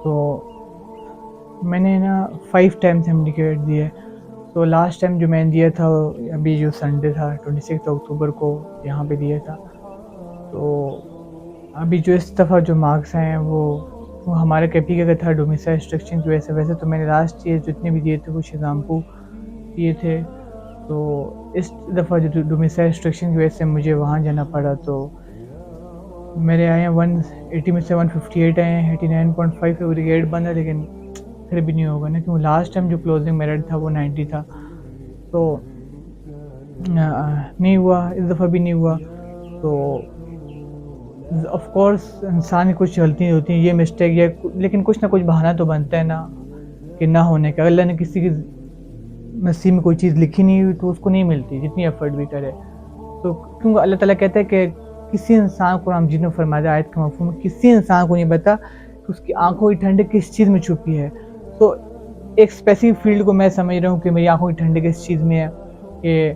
تو میں نے نا 5 ٹائمس ایم ڈی کیٹ دیے. تو لاسٹ ٹائم جو میں نے دیا تھا ابھی جو سنڈے تھا 26 اکتوبر کو یہاں پہ دیا تھا. تو ابھی جو اس دفعہ جو مارکس آئے ہیں وہ ہمارے کیپی کا تھا ڈومیسائل انسٹرکشن کی وجہ سے. ویسے تو میں نے لاسٹ ایئر جتنے بھی دیے تھے وہ شیزامپو دیے تھے. تو اس دفعہ جو ڈومیسائل انسٹرکشن کی وجہ سے مجھے وہاں جانا پڑا. تو میرے آئے ہیں 180 میں سے 158 آئے ہیں. 89.5 بریگیڈ بند ہے لیکن پھر بھی نہیں ہوگا نا, کیونکہ لاسٹ ٹائم جو کلوزنگ میرٹ تھا وہ 90 تھا. تو نہیں ہوا, اس دفعہ بھی نہیں ہوا. تو آف کورس انسان کی کچھ غلطیاں ہوتی ہیں, یہ مسٹیک یہ, لیکن کچھ نہ کچھ بہانہ تو بنتا ہے نا کہ نہ ہونے کا. اللہ نے کسی کی نصیب میں کوئی چیز لکھی نہیں ہوئی تو اس کو نہیں ملتی جتنی ایفرٹ بھی کرے. تو کیونکہ اللہ تعالیٰ کہتا ہے کہ کسی انسان کو, ہم جن نے فرمایا آیت کا مفہوم, کسی انسان کو نہیں پتا کہ اس کی آنکھوں کی ٹھنڈک کس چیز میں چھپی ہے. تو ایک اسپیسیفک فیلڈ کو میں سمجھ رہا ہوں کہ میری آنکھوں کی ٹھنڈک کس چیز میں ہے, کہ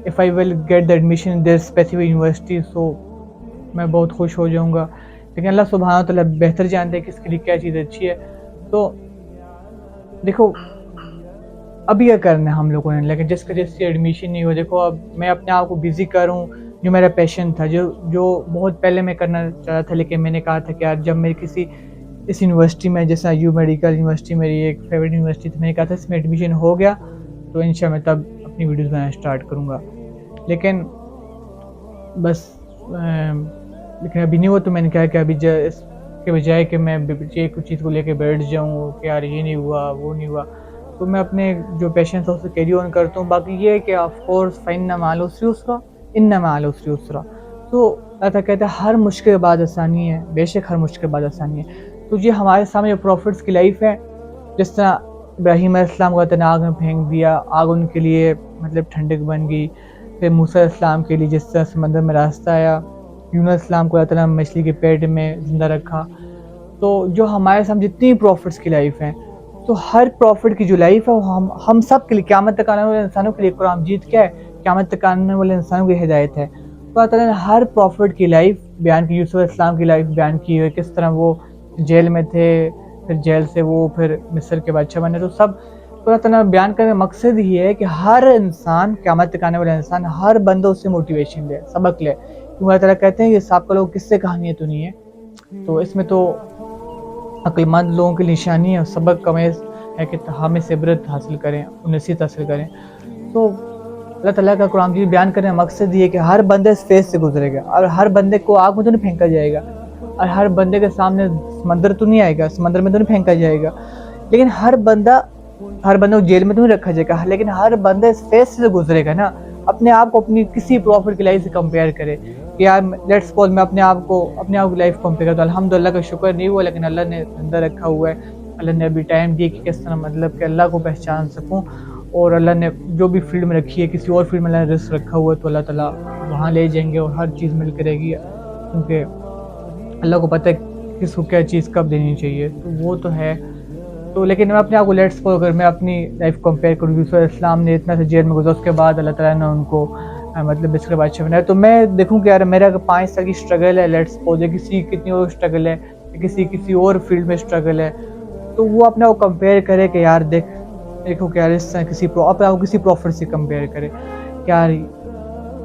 if I will get the admission in this specific university so میں بہت خوش ہو جاؤں گا. لیکن اللہ سبحانہ وتعالیٰ بہتر جانتے ہیں کہ اس کے لیے کیا چیز اچھی ہے. تو دیکھو ابھی کیا کرنا ہے ہم لوگوں نے, لیکن جس سے ایڈمیشن نہیں ہو, دیکھو اب میں اپنے آپ کو بزی کروں, جو میرا پیشن تھا, جو بہت پہلے میں کرنا چاہتا تھا, لیکن میں نے کہا تھا کہ یار جب میں کسی اس یونیورسٹی میں, جیسا یو میڈیکل یونیورسٹی میری ایک فیوریٹ یونیورسٹی تھی, میں نے کہا تھا اس میں ایڈمیشن ہو گیا تو انشاءاللہ میں تب اپنی ویڈیوز بنانا اسٹارٹ کروں گا. لیکن بس لیکن ابھی نہیں ہوا. تو میں نے کہا کہ ابھی اس کے بجائے کہ میں کچھ چیز کو لے کے بیٹھ جاؤں کہ یار یہ نہیں ہوا وہ نہیں ہوا, تو میں اپنے جو پیشن تھا اسے کیری آن کرتا ہوں. باقی یہ ہے کہ آف کورس فَإِنَّ مَعَ الْعُسْرِ يُسْرًا إِنَّ مَعَ الْعُسْرِ يُسْرًا. تو اللہ تعالیٰ کہتا ہے ہر مشکل کے بعد آسانی ہے, بے شک ہر مشکل کے بعد آسانی ہے. تو یہ ہمارے سامنے پروفٹس کی لائف ہے. جس طرح ابراہیم علیہ السلام کو اللہ تعالیٰ نے آگ میں پھینک دیا, آگ ان کے لیے مطلب ٹھنڈک بن گئی. پھر موسیٰ علیہ السلام کے لیے جس طرح سمندر میں راستہ آیا, یونس علیہ السلام کو اللہ تعالیٰ نے مچھلی کے پیٹ میں زندہ رکھا. تو جو ہمارے سامنے جتنی پروفٹس کی لائف ہیں, تو ہر پروفٹ کی جو لائف ہے وہ ہم سب کے لیے, قیامت تک آنے والے انسانوں کے لیے. قرآن مجید کیا ہے, قیامت تک آنے والے انسانوں کی ہدایت ہے. تو اللہ تعالیٰ نے ہر پروفٹ کی لائف بیان کی. یوسف علیہ السلام کی لائف بیان کی ہے, کس طرح وہ جیل میں تھے, پھر جیل سے وہ پھر مصر کے بادشاہ بنے. تو سب تو اللہ تعالیٰ نے بیان کرنے کا مقصد یہ ہے کہ ہر انسان, قیامت تک آنے والا انسان, ہر بندہ اس سے موٹیویشن لے, سبق لے. کیونکہ اللہ تعالیٰ کہتے ہیں یہ سابقہ لوگ کس سے کہانیاں تو نہیں ہے, تو اس میں تو عقل مند لوگوں کی نشانی ہے, سبق کمیز ہے کہ ہمیں سے عبرت حاصل کریں, نصیحت حاصل کریں. تو اللہ تعالیٰ کا قرآن مجید بیان کرنے کا مقصد یہ ہے کہ ہر بندہ اس فیز سے گزرے گا, اور ہر بندے کو آگ میں تو نہیں پھینکا جائے گا, اور ہر بندے کے سامنے سمندر تو نہیں آئے گا, سمندر میں تو نہیں پھینکا جائے گا. لیکن ہر بندہ کو جیل میں تو نہیں رکھا جائے گا, لیکن ہر بندہ اس فیز سے گزرے گا نا. اپنے آپ کو اپنی کسی پروفٹ کی لائف سے کمپیئر کرے کہ یار لیٹس سپوز میں اپنے آپ کی لائف کمپیئر کرتا ہوں. الحمدللہ کا شکر نہیں ہوا, لیکن اللہ نے زندہ رکھا ہوا ہے. اللہ نے ابھی ٹائم دیا کہ کس طرح مطلب کہ اللہ کو پہچان سکوں, اور اللہ نے جو بھی فیلڈ میں رکھی ہے, کسی اور فیلڈ میں اللہ نے رزق رکھا ہوا ہے, تو اللہ تعالیٰ وہاں لے جائیں گے اور ہر چیز مل کے رہے گی, کیونکہ اللہ کو پتہ ہے کس کو کیا چیز کب دینی چاہیے. تو وہ تو ہے. تو لیکن میں اپنے آپ کو لیٹس سپوز اگر میں اپنی لائف کمپیئر کروں, یوسف علیہ السلام نے اتنا سے جیل میں گزرا, اس کے بعد اللہ تعالیٰ نے ان کو مطلب مصر کا بادشاہ بنایا. تو میں دیکھوں کہ یار میرا اگر 5 سال کی اسٹرگل ہے, لیٹس سپوز کسی کتنی اور اسٹرگل ہے, کسی اور فیلڈ میں اسٹرگل ہے, تو وہ اپنے آپ کو کمپیئر کرے کہ یار دیکھو کہ یار اس طرح اپنے آپ کو کسی پروفٹ سے کمپیئر کرے کہ یار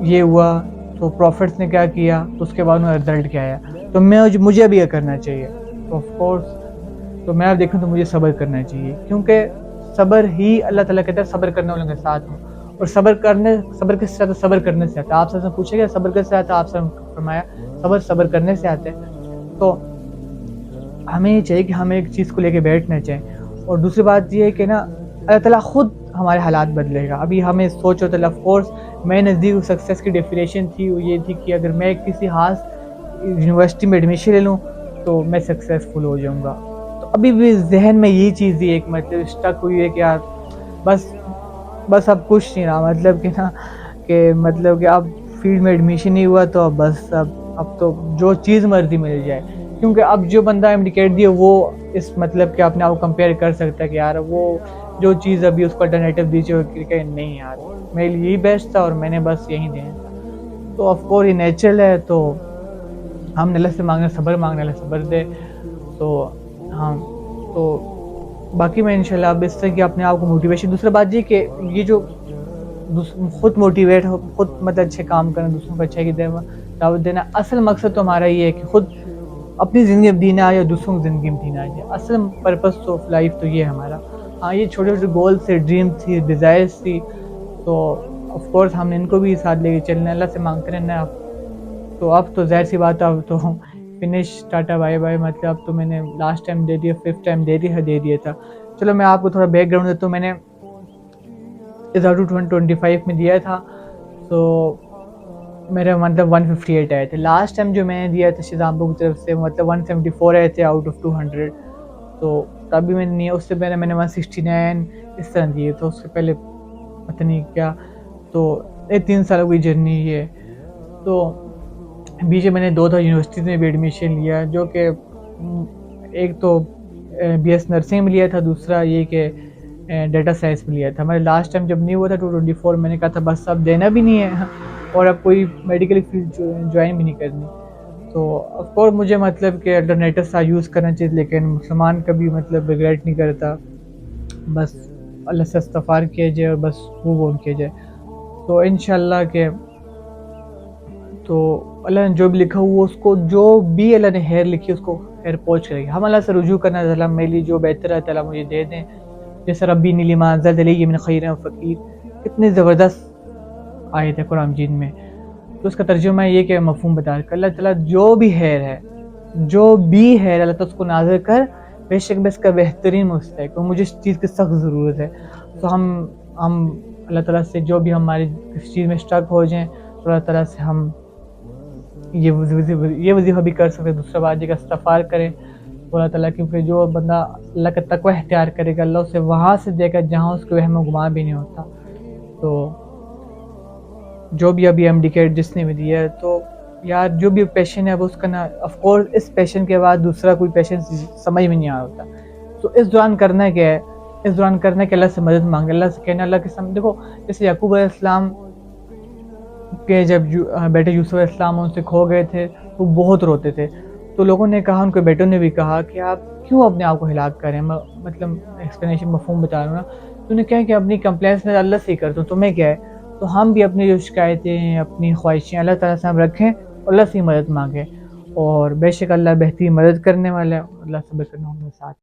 یہ ہوا تو پروفٹس نے کیا کیا, تو اس کے بعد انہوں رزلٹ کیا آیا, تو مجھے بھی یہ کرنا چاہیے. تو آف کورس تو میں اب دیکھوں تو مجھے صبر کرنا چاہیے, کیونکہ صبر ہی اللہ تعالیٰ کہتا ہے صبر کرنے والوں کے ساتھ ہوں. اور صبر کس سے آتا ہے؟ صبر کرنے سے آتا ہے. آپ سے پوچھے گا صبر کس سے آتا ہے, آپ سے فرمایا صبر کرنے سے آتا ہے. تو ہمیں یہ چاہیے کہ ہمیں ایک چیز کو لے کے بیٹھنا چاہیے. اور دوسری بات یہ ہے کہ نا اللہ تعالیٰ خود ہمارے حالات بدلے گا. ابھی ہمیں سوچ ہوتا ہے, آف کورس میں نزدیک سکسیس کی ڈیفینیشن تھی وہ یہ تھی کہ اگر میں کسی خاص یونیورسٹی میں ایڈمیشن لے لوں تو میں سکسیزفل ہو جاؤں گا. تو ابھی بھی ذہن میں یہی چیز دی ایک مطلب اسٹک ہوئی ہے کہ یار بس اب کچھ نہیں رہا, مطلب کہ نا کہ مطلب کہ اب فیلڈ میں ایڈمیشن نہیں ہوا, تو بس اب تو جو چیز مرضی مل جائے. کیونکہ اب جو بندہ انڈیکیٹ دیے وہ اس مطلب کہ اپنے آپ کو کمپیئر کر سکتا ہے کہ یار وہ جو چیز ابھی اس کو الٹرنیٹیو دی چاہیے کہ نہیں یار میرے لیے یہی بیسٹ تھا اور میں نے بس یہی دینا تھا. تو آف کورس یہ نیچرل ہے, تو ہم نے اللہ سے مانگنا صبر, مانگنا اللہ صبر دے. تو ہاں تو باقی میں انشاءاللہ اب اس طرح کی اپنے آپ کو موٹیویشن. دوسرا بات یہ کہ یہ جو خود موٹیویٹ ہو, خود مطلب اچھے کام کرنا, دوسروں کو اچھائی کی دعوت دینا, اصل مقصد تو ہمارا یہ ہے کہ خود اپنی زندگی میں دین آئے یا دوسروں کی زندگی میں دین آ جائے. اصل پرپس آف لائف تو یہ ہے ہمارا. ہاں یہ چھوٹے چھوٹے گولس تھے, ڈریمس تھی, ڈیزائرس تھی, تو آف کورس ہم نے ان کو بھی ساتھ لے کے چلنا, اللہ سے مانگتے رہنا اب. تو اب تو ظاہر سی بات ہے, اب تو فنش, ٹاٹا بائی بائی, مطلب اب تو میں نے لاسٹ ٹائم دے دیا, 5th ٹائم دے دیا تھا. چلو میں آپ کو تھوڑا بیک گراؤنڈ دیتا ہوں. میں نے 2025 میں دیا تھا, تو میرے مطلب 158 آئے تھے. لاسٹ ٹائم جو میں نے دیا تھا شیزام ابو کی طرف سے, مطلب 174 آئے تھے آؤٹ آف 200. تو تبھی میں نے, اس سے پہلے میں نے 169 اس طرح دیے تھے, اس سے پہلے پتہ نہیں کیا. تو یہ 3 سالوں کی جرنی ہے. تو بیچ میں نے 2 یونیورسٹیز میں بھی ایڈمیشن لیا, جو کہ ایک تو BS نرسنگ میں لیا تھا, دوسرا یہ کہ ڈیٹا سائنس میں لیا تھا. ہمارے لاسٹ ٹائم جب نہیں ہوا تھا 224, میں نے کہا تھا بس اب دینا بھی نہیں ہے اور اب کوئی میڈیکل فیلڈ جوائن بھی نہیں کرنی. تو آف کورس مجھے مطلب کہ الٹرنیٹو سا یوز کرنا چاہیے, لیکن مسلمان کبھی مطلب ریگریٹ نہیں کرتا, بس اللہ سے استغفار کیا جائے اور بس وہ کیا جائے. تو انشاءاللہ کہ تو اللہ نے جو بھی لکھا ہوا, اس کو جو بھی اللہ نے خیر لکھی اس کو خیر پہنچ کرے گی. ہم اللہ سے رجوع کرنا, اللہ میرے لیے جو بہتر ہے تعالیٰ مجھے دے دیں. جیسے ربی نیلی منزل علیہ من خیر فقیر, کتنے زبردست آیت ہے قرآن مجید میں. تو اس کا ترجمہ یہ کہ مفہوم بتا کہ اللہ تعالیٰ جو بھی خیر ہے, جو بھی ہے اللہ تعالیٰ اس کو نازل کر, بے شک میں اس کا بہترین مستحق ہوں, مجھے اس چیز کی سخت ضرورت ہے. تو ہم اللہ تعالیٰ سے جو بھی ہماری کسی چیز میں اسٹک ہو جائیں, تو اللہ تعالیٰ سے ہم یہ وظیفہ بھی کر سکتے. دوسرا بات یہ کہ استغفار کریں تو اللہ تعالیٰ, کیونکہ جو بندہ اللہ کا تقوی اختیار کرے گا, اللہ اسے وہاں سے دے گا جہاں اس کو وہم و گمان بھی نہیں ہوتا. تو جو بھی ابھی MD جس نے بھی دیا ہے, تو یار جو بھی پیشن ہے وہ اس کا نا, آف کورس اس پیشن کے بعد دوسرا کوئی پیشن سمجھ میں نہیں آ ہوتا. تو اس دوران کرنا کیا ہے, اس دوران کرنا کہ اللہ سے مدد مانگے, اللہ سے کہنا اللہ کے سامنے. دیکھو جیسے یعقوب علیہ السلام کہ جب بیٹے یوسف علیہ السلام ان سے کھو گئے تھے تو بہت روتے تھے. تو لوگوں نے کہا, ان کے بیٹوں نے بھی کہا کہ آپ کیوں اپنے آپ کو ہلاک کریں, مطلب ایکسپلینیشن مفہوم بتا رہا ہوں نا. تو نے کہا کہ اپنی کمپلینس میں اللہ سے ہی کرتا ہوں, تمہیں کیا ہے. تو ہم بھی اپنی جو شکایتیں, اپنی خواہشیں اللہ تعالیٰ سے ہم رکھیں, اللہ سے ہی مدد مانگیں, اور بے شک اللہ بہترین مدد کرنے والا ہے, اللہ صبر کرنا ہوں میرے ساتھ.